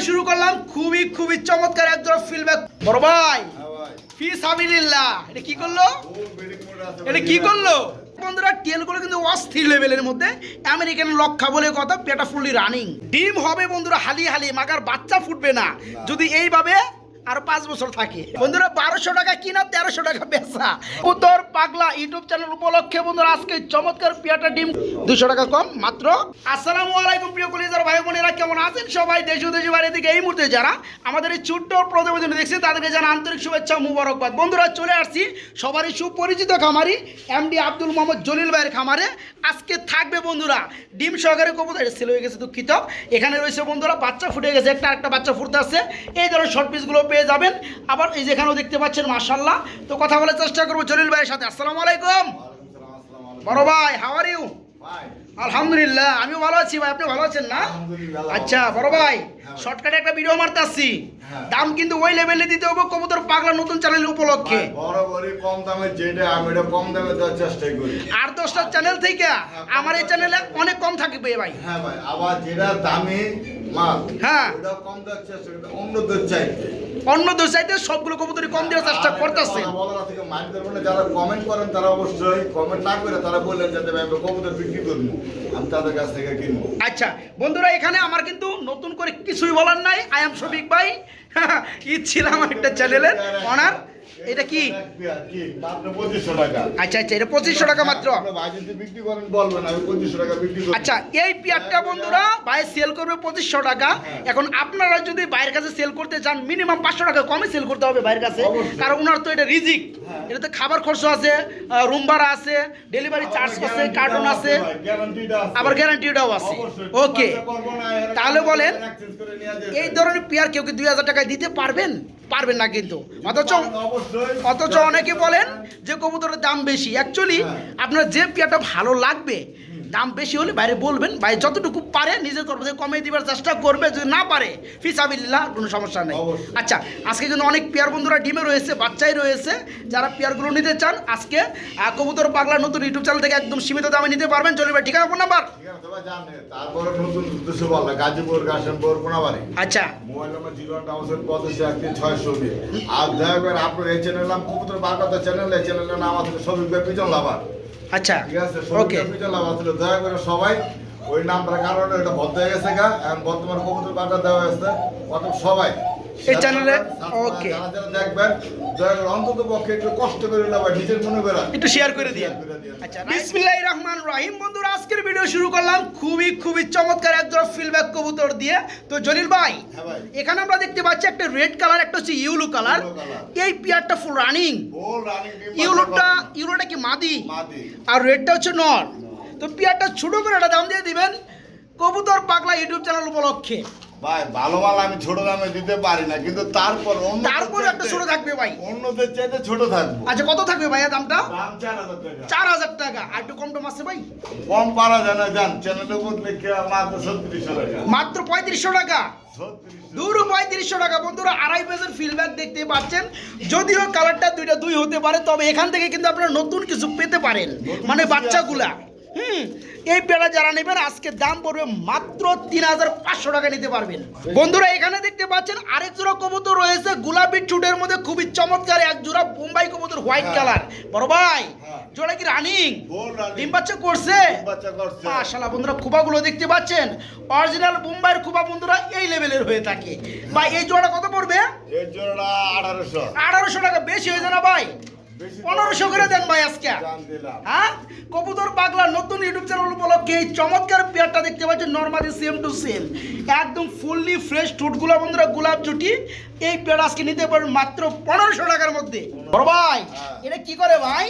শুরু করলাম খুবই খুবই চমৎকার একজোড়া ফিল্ডব্যাক বড় ভাই ফি সাবিলিল্লাহ। এটা কি করলো, এটা কি করলো বন্ধুরা? টেলগুলো কিন্তু অস্থির লেভেলের মধ্যে, আমেরিকান লক্ষা বলে কথা, পেটা ফুললি রানিং। ডিম হবে বন্ধুরা হালি হালি, মাগার বাচ্চা ফুটবে না যদি এইভাবে আর 5 বছর থাকে। বন্ধুরা 1200 টাকা কিনা, 1300 টাকা বেচা। উত্তর পাগলা ইউটিউব চ্যানেল উপলক্ষে বন্ধুরা আজকে চমৎকার পিয়াটা ডিম 200 টাকা কম মাত্র। আসসালামু আলাইকুম প্রিয় কলিজার ভাই বোনেরা, কেমন আছেন সবাই? দেশ ও দেশের বাইরে থেকে এই মুহূর্তে যারা আমাদের এই ছোট্ট প্রতিবেদন দেখছেন তাদেরকে জানা আন্তরিক শুভেচ্ছা মুবারকবাদ। বন্ধুরা চলে আসছি সবারই সুপরিচিত খামারি এমডি আব্দুল মোহাম্মদ জলিল ভাইয়ের খামারে। আজকে থাকবে বন্ধুরা ডিম সহকারে কবুতর, এটা সেল হয়ে গেছে দুঃখিত। এখানে রয়েছে বন্ধুরা বাচ্চা ফুটে গেছে, একটা বাচ্চা ফুটতে আসছে। এই ধরনের শর্ট পিসগুলো পেয়ে যাবেন। আবার এই যেখানেও দেখতে পাচ্ছেন মাশাআল্লাহ। তো কথা বলার চেষ্টা করবো জলিল ভাইয়ের সাথে। আসসালামু আলাইকুম বড় ভাই, হাউ আর ইউ? আলহামদুলিল্লাহ, আমিও ভালো আছি ভাই, আপনি ভালো আছেন না? আচ্ছা বড় ভাই, শর্টকাটে একটা ভিডিও মারতে আসছি। দাম কিন্তু ওই লেভেলে দিতে হবে কবুতর পাগলা নতুন চ্যানেল উপলক্ষে। বরাবরই কম দামে যেটা আমি এটা কম দামে দেওয়ার চেষ্টা করি। আর 10টা চ্যানেল থেকে আমার এই চ্যানেলে অনেক কম থাকবে ভাই। হ্যাঁ ভাই, আবার যেটা দামি মাল হ্যাঁ ওটা কম দেওয়ার চেষ্টা করি, অন্যদের চাইতে অন্যদের চাইতে সবগুলো কবুতরই কম দেওয়ার চেষ্টা করতেছে। বলার থেকে মাইন্ড করবেন না, যারা কমেন্ট করেন তারা অবশ্যই কমেন্ট না করে তারা বললেন যাতে আমি কবুতর বিক্রি করবো, আমি তাদের কাছ থেকে কিনবো। আচ্ছা বন্ধুরা, এখানে আমার কিন্তু নতুন করে কিছুই বলার নাই। আই এম শফিক ভাই, ছিলাম একটা চ্যানেলের অনার। এটা কি মাত্র 2500 টাকা। আচ্ছা আচ্ছা, এটা 2500 টাকা মাত্র। ভাই যদি বিক্রি করেন বলবেন, আমি 2500 টাকা বিক্রি করি। আচ্ছা, এই পেয়ারটা বন্ধুরা ভাই সেল করবে 2500 টাকা। এখন আপনারা যদি বাইরের কাছে সেল করতে চান মিনিমাম 500 টাকা কমে সেল করতে হবে বাইরের কাছে, কারণ ওনার তো এটা রিজিক। এটাতে খাবার খরচ আছে, রুম ভাড়া আছে, ডেলিভারি চার্জ আছে, কার্টন আছে, আবার গ্যারান্টিটাও আছে। ওকে, তাহলে বলেন এই ধরনের পেয়ার কেউ কি 2000 টাকায় দিতে পারবেন? পারবেন না কিন্তু। অথচ অনেকে বলেন যে কবুতরের দাম বেশি। অ্যাকচুয়ালি আপনার যে পেয়ারটা ভালো লাগবে দাম বেশি হলে বাইরে বলবেন, ভাই যতটুকু পারে নিজের তরফ থেকে কমিয়ে দিবার চেষ্টা করবে, যদি না পারে ফিসাবিল্লাহ কোনো সমস্যা নেই। আচ্ছা, আজকে কিন্তু অনেক পেয়ার বন্ধুরা ডিমে রয়েছে, বাচ্চাই রয়েছে। যারা পেয়ারগুলো নিতে চান আজকে কবুতর পাগলা নতুন ইউটিউব চ্যানেল থেকে একদম সীমিত দামে নিতে পারবেন। চলবে ভাই, ঠিকানা ফোন নাম্বার? তারপরে নতুন উদ্দেশ্য বললাম গাজীপুর কাশিমপুর কোনাবাড়ি। আচ্ছা, মোবাইল নাম্বার 08185 আর দয়া করে আপনার এই চ্যানেল নাম কবুতর বাগদা চ্যানেল, এই চ্যানেলের নাম আছে শফিক ভাই পিজন লাভার। আচ্ছা ঠিক আছে, শফিক ভাই পিজন লাভার ছিল। দয়া করে সবাই ওই নামটার কারণে এটা বন্ধ হয়ে গেছে গা, এখন বর্তমানে কবুতর বাগদা দেওয়া হয়েছে। অত সবাই এই চ্যানেলে ওকে যারা যারা দেখবেন দয়া করে অন্তত পক্ষে একটু কষ্ট করে নেবেন, নিজের মনে করে একটু শেয়ার করে দিন। আচ্ছা, বিসমিল্লাহির রহমানির রহিম। বন্ধুরা আজকের ভিডিও শুরু করলাম খুবই খুবই চমৎকার একজোড়া ফিল্ডব্যাক কবুতর দিয়ে। তো জলিল ভাই, এখানে আমরা দেখতে পাচ্ছি একটা রেড কালার, একটা হচ্ছে ইয়েলো কালার। এই পেয়ারটা ফুল রানিং। ইয়েলোটা কি মাদি আর রেডটা হচ্ছে নর। তো পেয়ারটা ছোট করে একটা দাম দিয়ে দিবেন কবুতর পাগলা ইউটিউব চ্যানেল উপলক্ষে। ভাই ভালো মাল আমি ছোট দামে দিতে পারি না, কিন্তু তারপর একটা ছোট থাকবে ভাই, অন্যদের চাইতে ছোট থাকবে। আচ্ছা কত থাকবে ভাইয়া দামটা? দাম 4000 টাকা। 4000 টাকা। আর একটু কম টম আছে ভাই? কম পারা যায় না, জান চ্যানেলের উপর লিখে মাত্র 3600 টাকা। মাত্র 3500 টাকা। দূর 3500 টাকা। বন্ধুরা আড়াই পেজের ফিল্ডব্যাক দেখতে পাচ্ছেন। যদিও কালারটা দুই হতে পারে, তবে এখান থেকে কিন্তু আপনারা নতুন কিছু পেতে পারেন, মানে বাচ্চাগুলা। এই পেয়ারা যারা নেবেন আজকে দাম পড়বে মাত্র 3500 টাকা নিতে পারবেন। বন্ধুরা এখানে দেখতে পাচ্ছেন আরেক জোড়া কবুতর রয়েছে গোলাপি চুটের মধ্যে, খুবই চমৎকার এক জোড়া বোম্বাই কবুতর হোয়াইট কালার। বড় ভাই জোড়া কি রানিং? ডিম বাচ্চা করছে মাশাআল্লাহ। বন্ধুরা খোপাগুলো দেখতে পাচ্ছেন অরিজিনাল বোম্বাইয়ের খোপা বন্ধুরা এই লেভেলের হয়ে থাকে। ভাই এই জোড়া কত পড়বে? এই জোড়া 1800। 1800 টাকা বেশি হয়ে যায় না ভাই? 1500 করে দেন ভাই আজকে। হ্যাঁ, কবুতর পাগলা নতুন ইউটিউব চ্যানেল উপলক্ষে এই চমৎকার পেয়ারটা দেখতে পাচ্ছেন নরমালি সেম টু সেম, একদম ফুললি ফ্রেশ ঠোঁটগুলো বন্ধুরা গোলাপ জুটি। এই পেয়ার আজকে নিতে পারেন মাত্র 1500 টাকার মধ্যে। বড় ভাই এটা কি করে ভাই?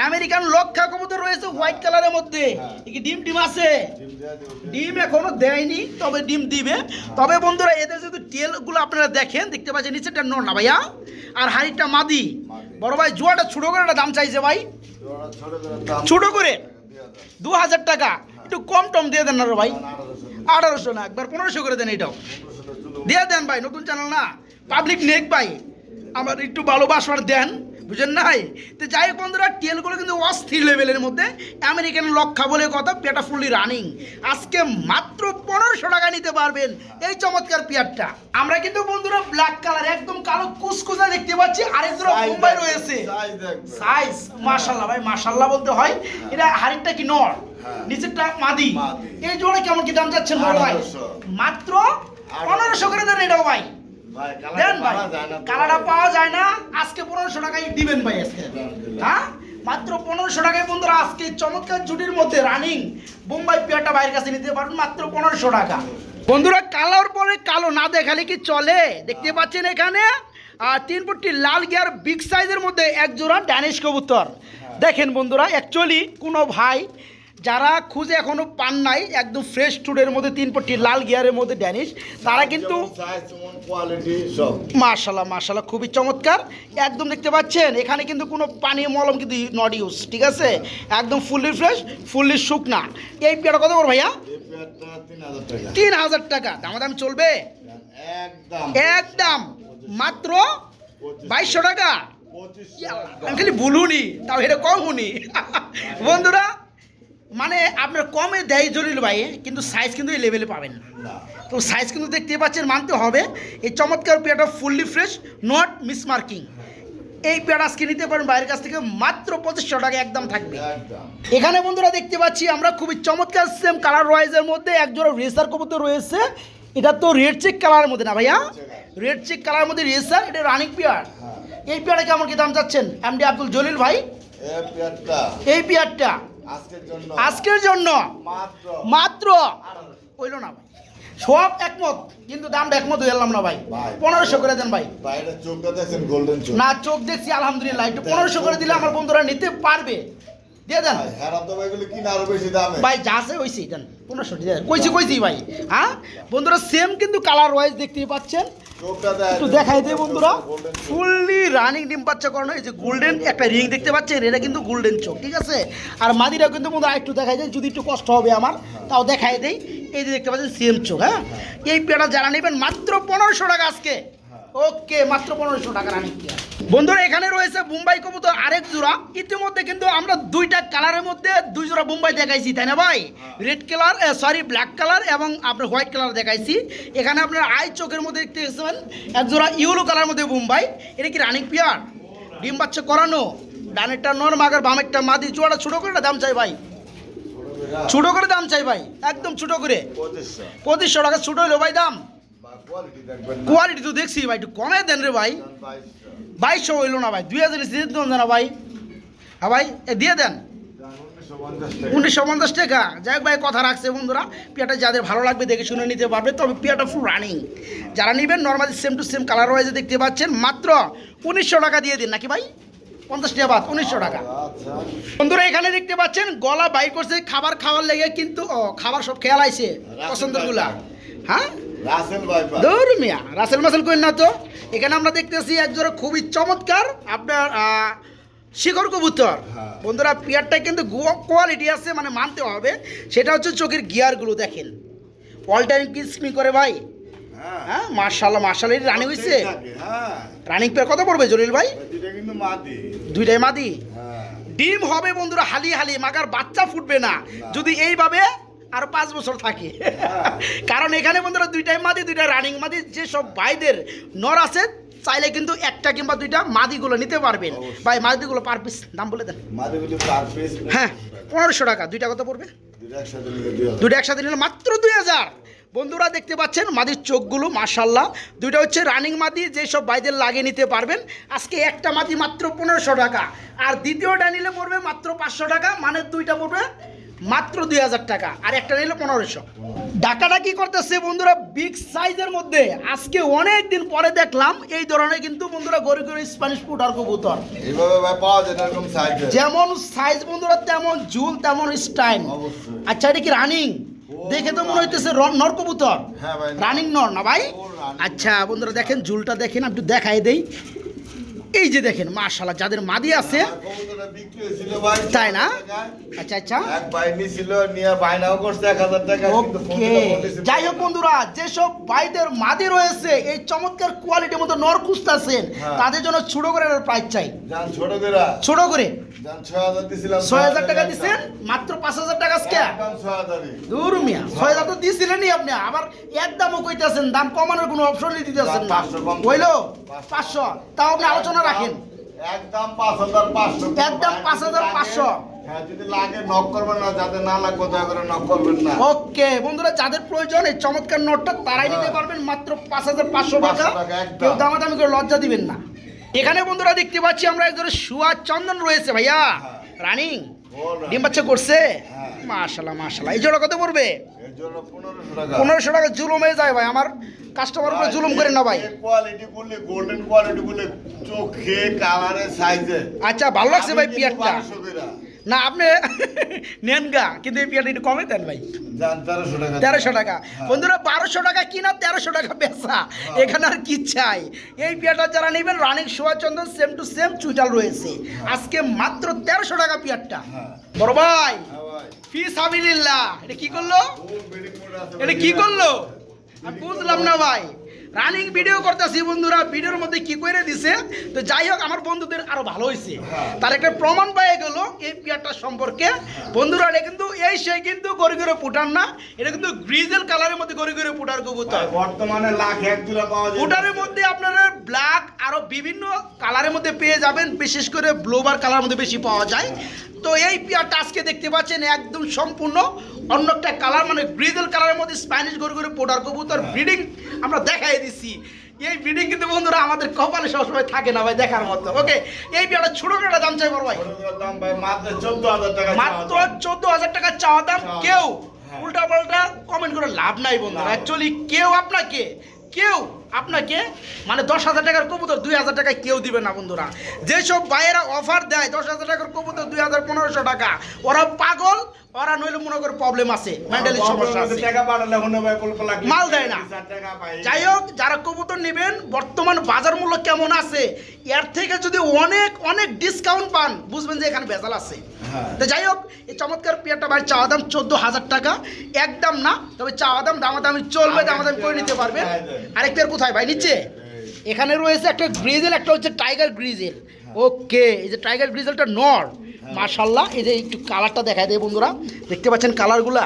আমেরিকান লক্ষা কবুতর রয়েছে হোয়াইট কালারের মধ্যে। কি ডিম আছে? ডিম এখনো দেয়নি, তবে ডিম দিবে। তবে বন্ধুরা এদের যদি টেলগুলো আপনারা দেখেন, দেখতে পাচ্ছেন নিচেটা নর না ভাইয়া, আর হাড়িটা মাদি। বড় ভাই জোয়াটা ছোট করে একটা দাম চাইছে ভাই, ছোট করে 2000 টাকা। একটু কম টম দিয়ে দেন না রে ভাই। 1800 না, একবার 1500 করে দেন। এটাও দিয়ে দেন ভাই, নতুন চ্যানেল না, পাবলিক নেক ভাই, আমার একটু ভালোবাসার দেন। বুঝেন নাই? তো যাই হোক বন্ধুরা, টেলগুলো কিন্তু অস্থির লেভেলের মধ্যে, আমেরিকান লক্ষা বলে কথা, পেয়ারটা ফুললি রানিং। আজকে মাত্র 1500 টাকা নিতে পারবেন এই চমৎকার পেয়ারটা। আমরা কিন্তু বন্ধুরা ব্ল্যাক কালার একদম কালো কুচকুচা দেখতে পাচ্ছি, আরেক জোড়া বোম্বাই রয়েছে। সাইজ মাশাআল্লাহ ভাই, মাশাআল্লাহ বলতে হয়। এটা হাড়িটা কি নর, নিচেরটা মাদি। এই জোড়া কেমন কি দাম যাচ্ছেন বড় ভাই? মাত্র 1500 করে দেন এটাও ভাই। দেন ভাই, কালারটা পাওয়া যায় না, আজকে 1500 টাকায় দিবেন ভাই আজকে। হ্যাঁ, মাত্র 1500 টাকায় বন্ধুরা আজকে চমৎকার জুটির মধ্যে রানিং বোম্বাই পেয়ারটা ভাইয়ের কাছে নিতে পারবেন মাত্র 1500 টাকা। বন্ধুরা, কালোর পরে কালো না দেখালে কি চলে? দেখতে পাচ্ছেন এখানে 3 পট্টি লাল গিয়ার বিগ সাইজের মধ্যে এক জোড়া ড্যানিশ কবুতর। দেখেন বন্ধুরা, অ্যাকচুয়ালি কোনো ভাই যারা খুঁজে এখনো পান নাই একদম ফ্রেশ টুডের মধ্যে 3 পট্টি লাল গিয়ারের মধ্যে ড্যানিশ, তারা কিন্তু মাশাআল্লাহ মাশাআল্লাহ খুবই চমৎকার। একদম দেখতে পাচ্ছেন এখানে কিন্তু কোনো পানি মলম কিন্তু নট ইউজ, ঠিক আছে? একদম ফুললি ফ্রেশ, ফুললি শুকনা। এই পেয়ারটা কত করে ভাইয়া? 3000 টাকা। দামাদাম চলবে? একদম মাত্র 2200 টাকা। আমি খালি ভুলুনি, তাও এটা কম হুনি বন্ধুরা। মানে আপনার কমে দেয় জলিল ভাই, কিন্তু সাইজ কিন্তু এই লেভেলে পাবেন না। তো সাইজ কিন্তু দেখতে পাচ্ছেন, মানতে হবে। এই চমৎকার পেয়ারটা fully fresh, not miss marking. এই পেয়ার আজকে নিতে পারেন বাইরের কাছ থেকে মাত্র 2500 টাকা একদম থাকবে। এখানে বন্ধুরা দেখতে পাচ্ছি আমরা খুবই চমৎকার সেম কালার ওয়াইজের মধ্যে একজোড়া রেসার কবুতর রয়েছে। এটা তো রেড চেক কালারের মধ্যে না ভাইয়া? রেড চেক কালারের মধ্যে রেসার, এটা রানিং পেয়ার। এই পেয়ারে কেমন কি দাম চাচ্ছেন এমডি আব্দুল জলিল ভাই? এই পেয়ারটা আজকের জন্য মাত্র হইল না ভাই, সব একমত, কিন্তু দামটা একমত হয়ে গেলাম না ভাই। 1500 করে দেন ভাই। না, চোখ দেখছি আলহামদুলিল্লাহ, একটু 1500 করে দিলে আমার বন্ধুরা নিতে পারবে। দিয়ে দেন ভাই, যা আছে ওইসি দেন, 1500 দেন। কইছি ভাই। হ্যাঁ বন্ধুরা, সেম কিন্তু কালার ওয়াইজ দেখতেই পাচ্ছেন। একটু দেখাই দেয় বন্ধুরা, ফুললি রানিং ডিম বাচ্চা করানো। এই যে গোল্ডেন একটা রিং দেখতে পাচ্ছেন, এটা কিন্তু গোল্ডেন চোখ, ঠিক আছে? আর মাদিরা কিন্তু বন্ধুরা একটু দেখাই দেয়, যদি একটু কষ্ট হবে আমার, তাও দেখাই দেই। এই যে দেখতে পাচ্ছেন সেম চোখ। হ্যাঁ, এই পেয়ারটা যারা নেবেন মাত্র 1500 টাকা আজকে। ওকে, মাত্র 1500 টাকা রানিং পেয়ার। বন্ধুরা, এখানে রয়েছে বোম্বাই কবুতর আরেক জোড়া। ইতিমধ্যে কিন্তু আমরা দুইটা কালারের মধ্যে 2 জোড়া বোম্বাই দেখাইছি, তাই না ভাই? রেড কালার, ব্ল্যাক কালার এবং আপনার হোয়াইট কালার দেখাইছি। এখানে আপনার আই চোখের মধ্যে দেখতে পাচ্ছেন এক জোড়া ইয়েলো কালারের মধ্যে বোম্বাই। এটা কি রানিং পেয়ার, ডিম বাচ্চা করানো? ডানেরটা নর মাগার, বামেরটা মাদি। জোড়াটা ছোটো করে দাম চাই ভাই, ছোটো করে দাম চাই ভাই, একদম ছোটো করে। 2500 টাকা ছোটো হইলো ভাই দাম। কোয়ালিটি তো দেখছি ভাই, একটু কমে দেন রে ভাই। 2200 হইলো না ভাই, 2000 দিয়ে দেন না ভাই। হ্যাঁ ভাই, দিয়ে দেন 1950 টাকা। যাই হোক ভাই, কথা রাখছে বন্ধুরা। পেয়ারটা যাদের ভালো লাগবে দেখে শুনে নিতে পারবে। তবে পেয়ারটা ফুল রানিং। যারা নেবেন normally same to same colour ওয়াইজে দেখতে পাচ্ছেন, মাত্র 1900 টাকা দিয়ে দিন নাকি ভাই? 50 টাকা বাদ, 1900 টাকা। বন্ধুরা, এখানে দেখতে পাচ্ছেন গলা বাইর করছে খাবার খাওয়ার লেগে, কিন্তু খাবার সব খেয়াল আইছে পছন্দের গুলা। হ্যাঁ, রাসেল মাসেল করেন না তো। এখানে আমরা দেখতেছি একজোড়া খুবই চমৎকার আপনার শিখর কবুতর। বন্ধুরা, পেয়ারটা কিন্তু কোয়ালিটি আছে, মানে মানতে হবে। সেটা হচ্ছে চোখের গিয়ারগুলো দেখেন, অল টাইম কিসমি করে ভাই। হ্যাঁ, মাশাআল্লাহ মাশাআল্লাহ, রানিং হইছে। রানিং পেয়ার কত পড়বে জলিল ভাই? দুইটাই মাদি। ডিম হবে বন্ধুরা হালি হালি, মাগার বাচ্চা ফুটবে না যদি এইভাবে আরো 5 বছর থাকে। কারণ এখানে বন্ধুরা দুইটাই মাদি, দুইটা রানিং মাদি। যে সব ভাইদের নর আছে চাইলে কিন্তু একটা কিংবা দুইটা মাদিগুলো নিতে পারবেন ভাই। মাদিগুলো পার পিস দাম বলে দেন। হ্যাঁ, 1500 টাকা। দুইটা কত পড়বে? দুইটা একসাথে নিলে মাত্র 2000। বন্ধুরা, দেখতে পাচ্ছেন মাদির চোখগুলো মাশাআল্লাহ। দুইটা হচ্ছে রানিং মাদি, যেসব ভাইদের লাগিয়ে নিতে পারবেন। আজকে একটা মাদি মাত্র 1500 টাকা, আর দ্বিতীয়টা নিলে পড়বে মাত্র 500 টাকা। মানে দুইটা পড়বে মাত্র 2000 টাকা, আর একটা নিলে 1500। ঢাকাটা কি করতেছে বন্ধুরা বিগ সাইজের মধ্যে। আজকে অনেক দিন পরে দেখলাম এই ধরনের কিন্তু বন্ধুরা গরি গরি স্প্যানিশ ফুড আর কবুতর। এইভাবে ভাই পাওয়া যায় না এরকম সাইজ। যেমন সাইজ বন্ধুরা তেমন ঝুল তেমন স্টাইল। আচ্ছা, এটা কি রানিং? দেখে তো মনে হইতেছে নর কবুতর। রানিং নর না ভাই? আচ্ছা বন্ধুরা, দেখেন ঝুলটা দেখেন, একটু দেখাই দেই। এই যে দেখেন মাশাআল্লাহ যাদের মাদি আছে আমার কবুতরটা বিক্রি হয়েছিল ভাই, তাই না? 6,000 টাকায়। আচ্ছা আচ্ছা এক ভাই নিছিল, নিয়ে বায়নাও করছে 1,000 টাকা, কিন্তু ফোন ওকে দিলে বলেছে যাই হোক বন্ধুরা, যেসব ভাইদের মাদি রয়েছে এই চমৎকার কোয়ালিটির মতো নর খুঁজতেছেন হ্যাঁ। তাদের জন্য ছোট করে প্রাইস চাই, জান ছোট করে ছোট করে জান 6,000 দিছিলাম, 6,000 টাকা দিচ্ছেন, মাত্র 5,000 টাকা আজকে একদম 6,000 দূর মিয়া 6,000 তো দিছিলেনই আপনি, আবার একদমও কইতাছেন, দাম কমানোর কোনো অপশনই দিতেছেন না, 500 কম হইলো 500, তাও আপনি আলোচনা রাখেন, একদম 5,500, একদম 5,500। হ্যাঁ, যদি লাগে নক করবেন না, যাতে না লাগবে দয়া করে নক করবেন না। ওকে বন্ধুরা, যাদের প্রয়োজন এই চমৎকার নোটটা তারাই নিতে পারবেন মাত্র 5,500 টাকা, 500 টাকা একদম। কেউ দামাদামি করে লজ্জা দিবেন না। এখানে বন্ধুরা দেখতে পাচ্ছি আমরা একজনের শুয়া চন্দন রয়েছে ভাইয়া, রানিং ডিম বাচ্চা করছে, মাশাআল্লাহ মাশাআল্লাহ। এই জোড়া কত পড়বে? এর জন্য 1500 টাকা। 1500 টাকা জুলুম হয়ে যায় ভাই, আমার কাস্টমার উপরে জুলুম করে না ভাই। কোয়ালিটি বললে গোল্ডেন কোয়ালিটি বললে চোখে কালারে সাইজে আচ্ছা ভালো লাগছে ভাই পিয়ারটা, 1200 করে না আপনি নেন গা, কিন্তু এই পিয়ারটা একটু কমে দেন ভাই, জান 1300 টাকা। 1300 টাকা বন্ধুরা, 1200 টাকা কিনা 1300 টাকা বেচা, এখানে আর কি চাই। এই পিয়ারটা যারা নেবেন রানিং সোয়া চন্দন সেম টু সেম চুইটাল রয়েছে, আজকে মাত্র 1300 টাকা পিয়ারটা। বড় ভাই হ্যাঁ ভাই, ফি সাবিলিল্লাহ, এটা কি করলো? ফুল বেডিং মোড আছে এটা কি করলো আমি বুঝলাম না ভাই। রানিং ভিডিও করতেছি বন্ধুরা, ভিডিওর মধ্যে কি করে দিছে, তো যাই হোক আমার বন্ধুদের আরো ভালো হয়েছে, তার একটা প্রমাণ পেয়ে গেল এই পিয়ারটা সম্পর্কে। বন্ধুরা এটা কিন্তু এই সেই কিন্তু গড়ি করে ফুটান না, এটা কিন্তু গ্রিজেল কালারের মধ্যে গড়ি করে ফুটার কবুতর। ভাই, বর্তমানে লাখ এক জোড়া পাওয়া যায়। ফুটারের মধ্যে আপনারা ব্ল্যাক আরো বিভিন্ন কালারের মধ্যে পেয়ে যাবেন, বিশেষ করে ব্লোবার কালার মধ্যে বেশি পাওয়া যায়। তো এই পিয়ারটা আজকে দেখতে পাচ্ছেন একদম সম্পূর্ণ অন্য একটা কালার, মানে গ্রিজেল কালারের মধ্যে স্প্যানিশ গড়ি করে পোটার কবুতর ব্রিডিং আমরা দেখাই দিচ্ছি। এই ব্রিডিং কিন্তু বন্ধুরা আমাদের কপালে সবসময় থাকে না ভাই দেখার মতো। ওকে, এই পিয়ারটা ছোট একটা দাম চাই বড় ভাই, ছোটগুলোর দাম ভাই মাত্র 14,000 টাকা। মাত্র 14,000 টাকা চাওয়া দাম। কেউ উল্টা পাল্টা কমেন্ট করে লাভ নাই বন্ধুরা, অ্যাকচুয়ালি কেউ আপনাকে মানে 10,000 টাকার কবুতর 2,000 টাকায় কেউ দিবে না বন্ধুরা। যেসব ভাইয়েরা অফার দেয় 10,000 টাকার কবুতর 2,000 1500 টাকা, ওরা পাগল, ওরা নইলে মনে করে প্রবলেম আছে, মেন্টালি সমস্যা আছে, টাকা বাড়ালে হনে ভাই বলবো লাগে মাল দেয় না। 2,000 টাকা পাই। যাই হোক যারা কবুতর নেবেন বর্তমান বাজার মূল্য কেমন আছে, এর থেকে যদি অনেক অনেক ডিসকাউন্ট পান বুঝবেন যে এখানে ভেজাল আছে। তো যাই হোক এই চমৎকার পেয়ারটা ভাই চাওয়া দাম 14,000 টাকা, একদম না, তবে চাওয়া দাম দামাদামি চলবে, দামাদামি করে নিতে পারবেন। আরেক পেয়ার কোথায় ভাই নিচে? এখানে রয়েছে একটা গ্রিজেল, একটা হচ্ছে টাইগার গ্রিজেল। ওকে, এই যে টাইগার গ্রিজেলটা নর, মাশাআল্লাহ। এই যে একটু কালারটা দেখায় দেয় বন্ধুরা, দেখতে পাচ্ছেন কালারগুলা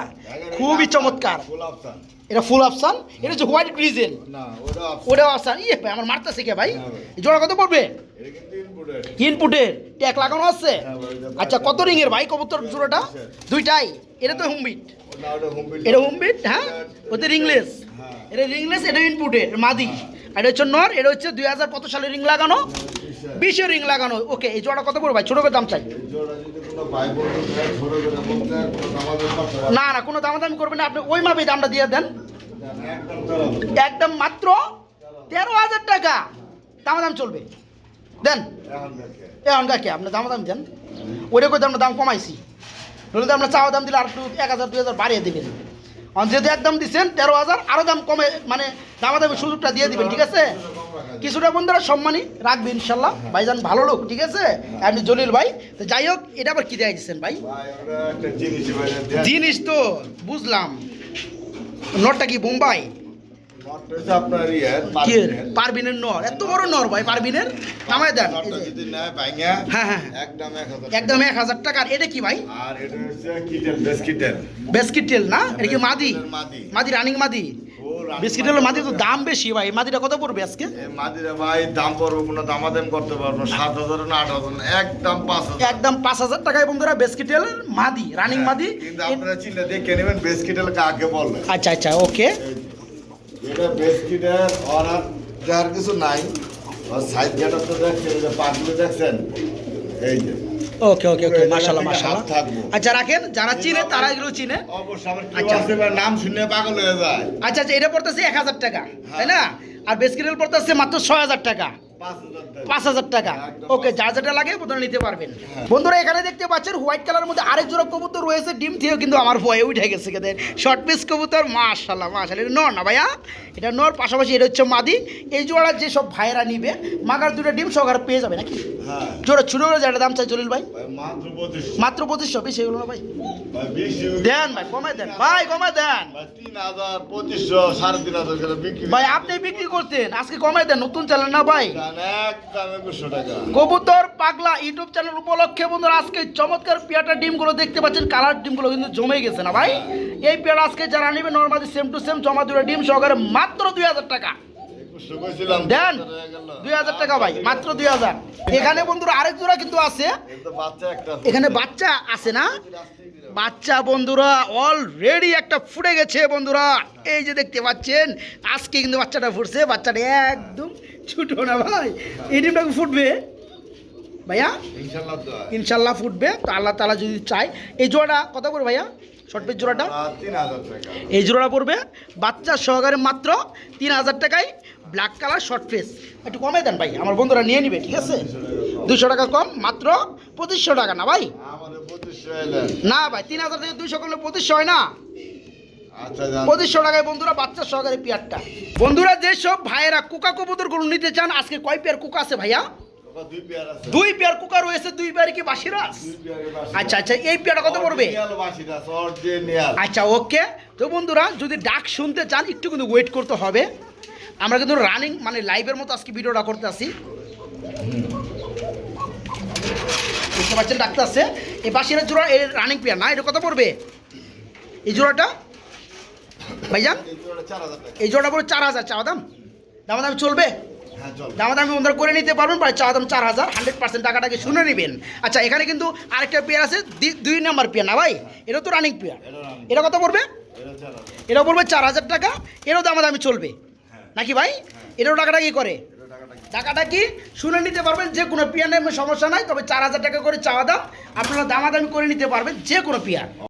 খুবই চমৎকার। ফুল অপশন, এটা ফুল অপশন, এটা হচ্ছে হোয়াইট গ্রিজেল, না ওটা অপশন। ওটা অপশন। ইয়ে ভাই আমার মারতেছে কে ভাই, এই জোড়া কত পড়বে? এটা কিন্তু ইনপুটেড। ইনপুটের ট্যাগ লাগানো আছে। আচ্ছা কত রিংয়ের ভাই কবুতর জোড়াটা? দুইটাই। এটা তো হোমবিট, না ওটা হোম বিল্ড। এটা হোমবিট, হ্যাঁ ওতে রিংলেস, এটা রিংলেস, এটা ইনপুটের মাদি, আর এটা হচ্ছে নর, এটা হচ্ছে 2000 কত সালে রিং লাগানো, 20 রিং লাগানো। ওকে, এই জোড়া কত পড়বে ভাই? ছোট করে দাম চাই। এই জোড়া যদি কোনো ভাই বন্ধু চায় ছোট করে বলতে কোনো দামাদামি করতে পারবে না না কোনো দামাদামি করবেন না, আপনি ওই মাপে দামটা দিয়ে দেন, না, একদম চলো। একদম মাত্র 13,000 টাকা দামাদাম চলবে, দেন। এখন দেখে এখন কাকে আপনি দামাদাম দেন, ওইটা করে আমরা দাম কমাইছি, নইলে তো আমরা চাওয়া দাম দিলে আর একটু 1,000 2,000 বাড়িয়ে দেবেন। যেহেতু একদম দিচ্ছেন 13,000, আরও দাম কমে মানে দামাদামি সুযোগটা দিয়ে দিবেন, ঠিক আছে? কিছুটা বন্ধুরা সম্মানই রাখবে ইনশাল্লাহ। ভাইজান ভালো লোক, ঠিক আছে? আপনি জলিল ভাই। তো যাই হোক এটা আবার কি দেয়া দিচ্ছেন ভাই? ভাই ওটা একটা জিনিস ভাই দেন। জিনিস তো বুঝলাম, নটটা কি বোম্বাই? নটটা হচ্ছে আপনার কি পারবিনের নর, এত বড় নর ভাই পারবিনের, নামায় দেন। এই নটটা যে, যদি নেয় ভাইঙ্গা হ্যাঁ হ্যাঁ একদম 1,000 একদম 1,000 টাকার। এটা কি ভাই? আর এটা হচ্ছে কিটেল বেসকিটেল। বেস্কিট টেল না? এটা কি মাদি? মাদি। মাদি রানিং মাদি। বিস্কিট হলো মাদি, তো দাম বেশি ভাই। মাদিটা কত পড়বে আজকে? এই মাদিরা ভাই দাম পড়বে কোনো দামাদাম করতে পারবো 7,000 না 8,000, একদম 5,000। একদম 5,000 টাকায় বন্ধুরা বেস্কিটেল মাদি, রানিং মাদি। কিন্তু আপনারা চিন্তা দেখে নেবেন বেসকিটেল কাকে বলে। আচ্ছা আচ্ছা ওকে, এটা বেসকিটের আর যার কিছু নাই, আর সাইড গেটা তো দেখছেন, এই যে পাগুলো দেখছেন, এই যে ওকে ওকে ওকে, মাশাআল্লাহ মাশাআল্লাহ। থাকবো। আচ্ছা রাখেন, যারা চিনে তারা এগুলো চিনে। অবশ্যই আমার কি আচ্ছা। আছে এবার নাম শুনে পাগল হয়ে যায়। আচ্ছা আচ্ছা, এটা পড়তেছে 1,000 টাকা, তাই না? আর বেস্কিটেল পড়তেছে মাত্র 6,000 টাকা। 5,000 টাকা। ওকে, যার যেটা লাগে বন্ধুরা নিতে পারবেন। বন্ধুরা এখানে দেখতে পাচ্ছেন হোয়াইট কালারের মধ্যে আরেক জোড়া কবুতর রয়েছে, ডিম থেকেও কিন্তু আমার ভয়ে উঠে গেছে কেদের শর্ট পিস কবুতর। মাশাআল্লাহ মাশাআল্লাহ, এটা নর না ভাইয়া? এটা নর, পাশাপাশি এটা হচ্ছে মাদি। এই জোড়া যে সব ভাইয়েরা নিবে মাগার দুটো ডিম সহকারে পেয়ে যাবে নাকি? জোড়া ছোটো যেটা দাম চাই জলিল ভাই মাত্র 2500। বেশি এগুলো না ভাই, দেন ভাই কমাই দেন, ভাই কমাই দেন 3,000 2,500 বিক্রি ভাই। আপনি বিক্রি করতেন, আজকে কমাই দেন, নতুন চ্যানেল না ভাই? একদম 2100 টাকা। কবুতর পাগলা ইউটিউব চ্যানেল উপলক্ষে বন্ধুরা আজকে চমৎকার পেয়ারটা ডিমগুলো দেখতে পাচ্ছেন, কালার ডিমগুলো কিন্তু জমে গেছে না ভাই? এই পেয়ার আজকে যারা নেবে নর্মালি সেম টু সেম জমা দুটো ডিম সহকারে মাত্র 2,000 টাকা দেন। 2,000 টাকা ভাই, মাত্র 2,000। এখানে বন্ধুরা আরেক জোড়া কিন্তু আছে, এখানে বাচ্চা আছে না? বাচ্চা বন্ধুরা অলরেডি একটা ফুটে গেছে বন্ধুরা, এই যে দেখতে পাচ্ছেন আজকে কিন্তু বাচ্চাটা ফুটছে। বাচ্চাটা একদম ছোট না ভাই, এই ডিমটা ফুটবে ভাইয়া ইনশাল্লাহ ফুটবে তো, আল্লাহ তাআলা যদি চায়। এই জোড়াটা কত করে ভাইয়া? শর্ট পিস জোড়াটা 3,000 টাকা। এই জোড়াটা পড়বে বাচ্চা সহকারে মাত্র 3,000 টাকায়, ব্ল্যাক কালার শর্ট ফেস। একটু কমে দেন ভাই, আমার বন্ধুরা নিয়ে নিবে, ঠিক আছে? 200 টাকা কম, মাত্র 2500 টাকা না ভাই? না ভাই, 3,000 থেকে 200 করলে 2500 হয় না? 2500 টাকায় বন্ধুরা বাচ্চা সহকারে পেয়ারটা। বন্ধুরা যেসব ভাইয়েরা কোকা কবুতর গরু নিতে চান, আজকে কয় পেয়ার কোকা আছে ভাইয়া? 2 পেয়ার কোকা রয়েছে। 2 পেয়ারে কি বাসিরাস? আচ্ছা আচ্ছা, এই পেয়ারটা কত পড়বে? আচ্ছা ওকে। তো বন্ধুরা যদি ডাক শুনতে চান একটু কিন্তু ওয়েট করতে হবে, আমরা কিন্তু রানিং মানে লাইভের মতো আজকে ভিডিওটা করতে আসি। বুঝতে পারছেন ডাক্তার আছে। এই বাসিরাস জোড়া এই রানিং পেয়ার না, এটা কত পড়বে এই জোড়াটা ভাইজান? এই জোড়াটা পড়বে 4,000 চাওয়া দাম। দাম চলবে? দামাদামি বন্ধুরা করে নিতে পারবেন, প্রায় চাওয়া দাম 4,000। 100% টাকাটাকে শুনে নেবেন। আচ্ছা এখানে কিন্তু আরেকটা পেয়ার আছে, 2 নাম্বার পেয়ার না ভাই? এটা তো রানিং পেয়ার। এটা কত পড়বে? এটা পড়বে 4,000 টাকা। এরও দামাদামি চলবে নাকি ভাই? এটাও টাকাটা কি করে? টাকাটা কি শুনে নিতে পারবেন, যে কোনো পেয়ার নেই সমস্যা নাই, তবে 4,000 টাকা করে চাওয়া দাম। আপনারা দামাদামি করে নিতে পারবেন যে কোনো পেয়ার।